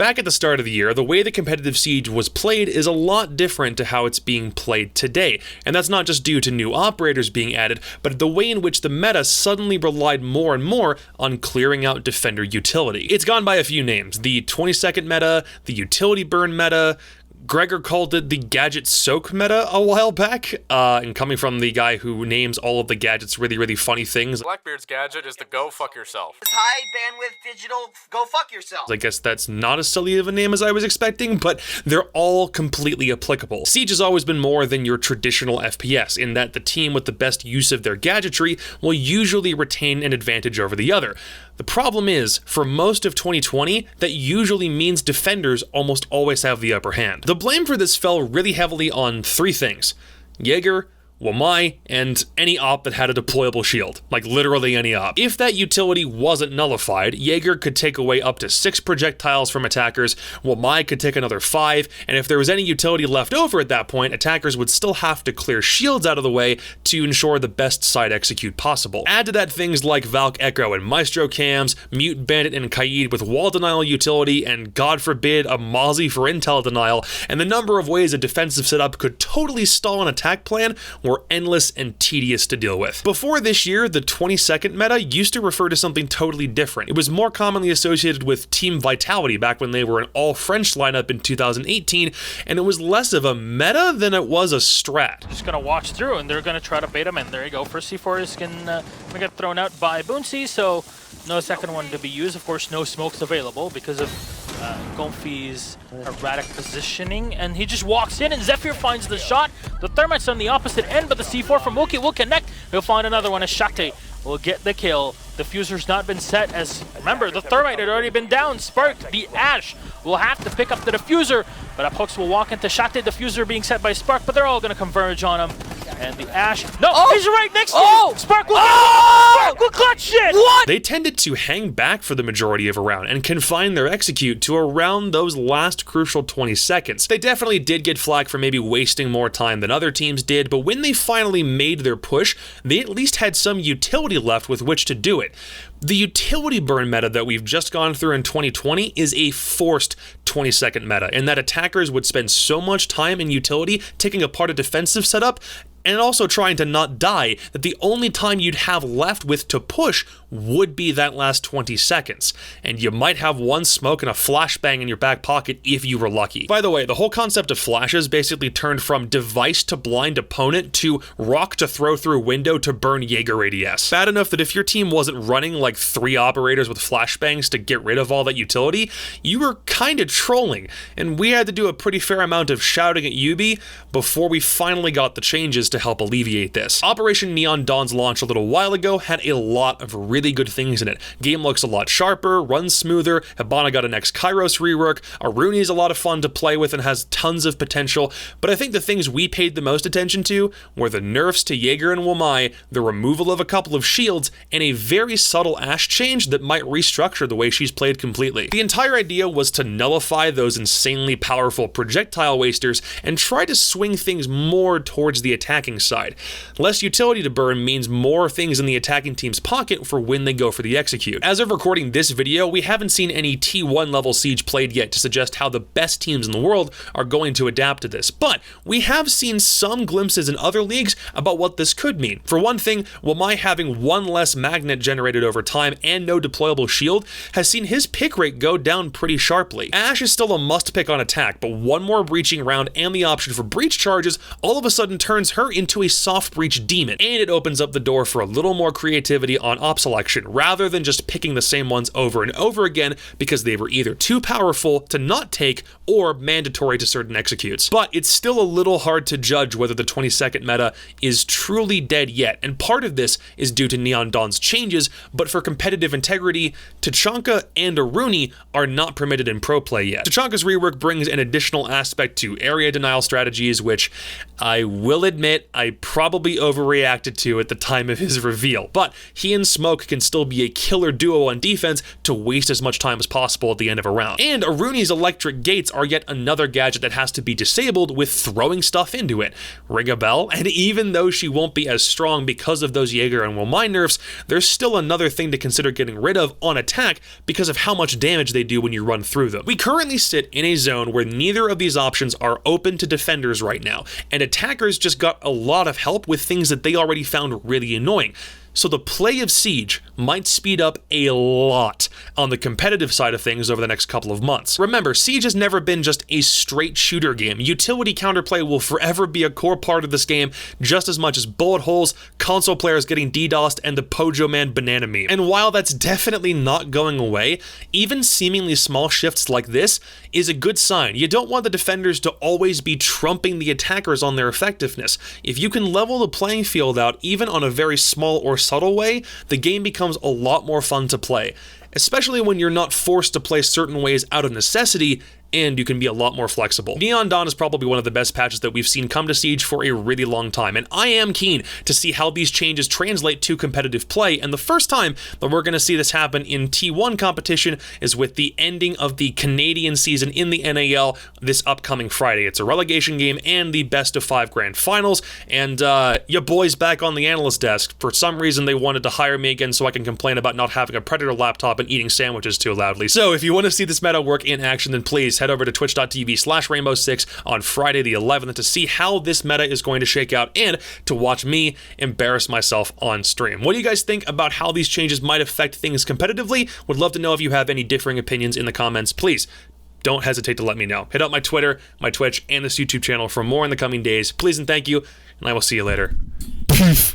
Back at the start of the year, the way the competitive Siege was played is a lot different to how it's being played today, and that's not just due to new operators being added, but the way in which the meta suddenly relied more and more on clearing out defender utility. It's gone by a few names: the 20-second meta, the utility burn meta. Gregor called it the gadget soak meta a while back, and coming from the guy who names all of the gadgets really funny things. Blackbeard's gadget is the go fuck yourself. High bandwidth digital go fuck yourself. I guess that's not as silly of a name as I was expecting, but they're all completely applicable. Siege has always been more than your traditional FPS, in that the team with the best use of their gadgetry will usually retain an advantage over the other. The problem is, for most of 2020, that usually means defenders almost always have the upper hand. The blame for this fell really heavily on three things: Jaeger, WannaBe, and any op that had a deployable shield. Like literally any op. If that utility wasn't nullified, Jaeger could take away up to 6 projectiles from attackers, WannaBe could take another 5, and if there was any utility left over at that point, attackers would still have to clear shields out of the way to ensure the best side execute possible. Add to that things like Valk Echo and Maestro cams, Mute Bandit and Kaid with wall denial utility, and god forbid a Mozzie for intel denial, and the number of ways a defensive setup could totally stall an attack plan were endless and tedious to deal with. Before this year, the 20-second meta used to refer to something totally different. It was more commonly associated with Team Vitality back when they were an all-French lineup in 2018, and it was less of a meta than it was a strat. Just gonna watch through, and they're gonna try to bait him in. There you go. First C4 is gonna get thrown out by Boonsy, so no second one to be used. Of course, no smokes available because of Gonfi's erratic positioning, and he just walks in, and Zephyr finds the shot. The Thermite's on the opposite end, but the C4 from Wookie will connect. He'll find another one as Shate will get the kill. The fuser's not been set, as remember, the Thermite had already been down. Spark, the Ash, will have to pick up the diffuser, but Apox will walk into Shate. The diffuser being set by Spark, but they're all going to converge on him. And the Ash, no, he's right next to him. Spark will Spark will clutch shit. What? They tended to hang back for the majority of a round and confine their execute to around those last crucial 20 seconds. They definitely did get flack for maybe wasting more time than other teams did, but when they finally made their push, they at least had some utility left with which to do it. The utility burn meta that we've just gone through in 2020 is a forced 20-second meta, in that attackers would spend so much time in utility taking apart a defensive setup and also trying to not die, that the only time you'd have left with to push would be that last 20 seconds. And you might have one smoke and a flashbang in your back pocket if you were lucky. By the way, the whole concept of flashes basically turned from device to blind opponent to rock to throw through window to burn Jaeger ADS. Bad enough that if your team wasn't running like 3 operators with flashbangs to get rid of all that utility, you were kinda trolling, and we had to do a pretty fair amount of shouting at Yubi before we finally got the changes to help alleviate this. Operation Neon Dawn's launch a little while ago had a lot of really good things in it. Game looks a lot sharper, runs smoother, Hibana got an X-Kairos rework, Aruni's a lot of fun to play with and has tons of potential, but I think the things we paid the most attention to were the nerfs to Jaeger and WannaBe, the removal of a couple of shields, and a very subtle Ash change that might restructure the way she's played completely. The entire idea was to nullify those insanely powerful projectile wasters and try to swing things more towards the attacking side. Less utility to burn means more things in the attacking team's pocket for when they go for the execute. As of recording this video, we haven't seen any T1 level Siege played yet to suggest how the best teams in the world are going to adapt to this, but we have seen some glimpses in other leagues about what this could mean. For one thing, WannaBe having one less magnet generated over time and no deployable shield has seen his pick rate go down pretty sharply. Ash is still a must pick on attack, but one more breaching round and the option for breach charges all of a sudden turns her into a soft breach demon, and it opens up the door for a little more creativity on op selection rather than just picking the same ones over and over again because they were either too powerful to not take or mandatory to certain executes. But it's still a little hard to judge whether the 20-second meta is truly dead yet, and part of this is due to Neon Dawn's changes, but for competitive integrity, Tachanka and Aruni are not permitted in pro play yet. Tachanka's rework brings an additional aspect to area denial strategies, which I will admit admit I probably overreacted to at the time of his reveal, but he and Smoke can still be a killer duo on defense to waste as much time as possible at the end of a round. And Aruni's electric gates are yet another gadget that has to be disabled with throwing stuff into it. Ring a bell? And even though she won't be as strong because of those Jaeger and Will Mine nerfs, there's still another thing to consider getting rid of on attack because of how much damage they do when you run through them. We currently sit in a zone where neither of these options are open to defenders right now, and attackers just got a lot of help with things that they already found really annoying. So the play of Siege might speed up a lot on the competitive side of things over the next couple of months. Remember, Siege has never been just a straight shooter game. Utility counterplay will forever be a core part of this game, just as much as bullet holes, console players getting DDoSed, and the Pojo Man banana meme. And while that's definitely not going away, even seemingly small shifts like this is a good sign. You don't want the defenders to always be trumping the attackers on their effectiveness. If you can level the playing field out, even on a very small or subtle way, the game becomes a lot more fun to play, especially when you're not forced to play certain ways out of necessity, and you can be a lot more flexible. Neon Dawn is probably one of the best patches that we've seen come to Siege for a really long time, and I am keen to see how these changes translate to competitive play, and the first time that we're going to see this happen in T1 competition is with the ending of the Canadian season in the NAL this upcoming Friday. It's a relegation game and the best of 5 grand finals, and your boy's back on the analyst desk. For some reason, they wanted to hire me again so I can complain about not having a Predator laptop and eating sandwiches too loudly. So if you want to see this meta work in action, then please head over to twitch.tv/rainbow6 on Friday the 11th to see how this meta is going to shake out and to watch me embarrass myself on stream. What do you guys think about how these changes might affect things competitively? Would love to know if you have any differing opinions in the comments. Please don't hesitate to let me know. Hit up my Twitter, my Twitch, and this YouTube channel for more in the coming days. Please and thank you, and I will see you later. Peace.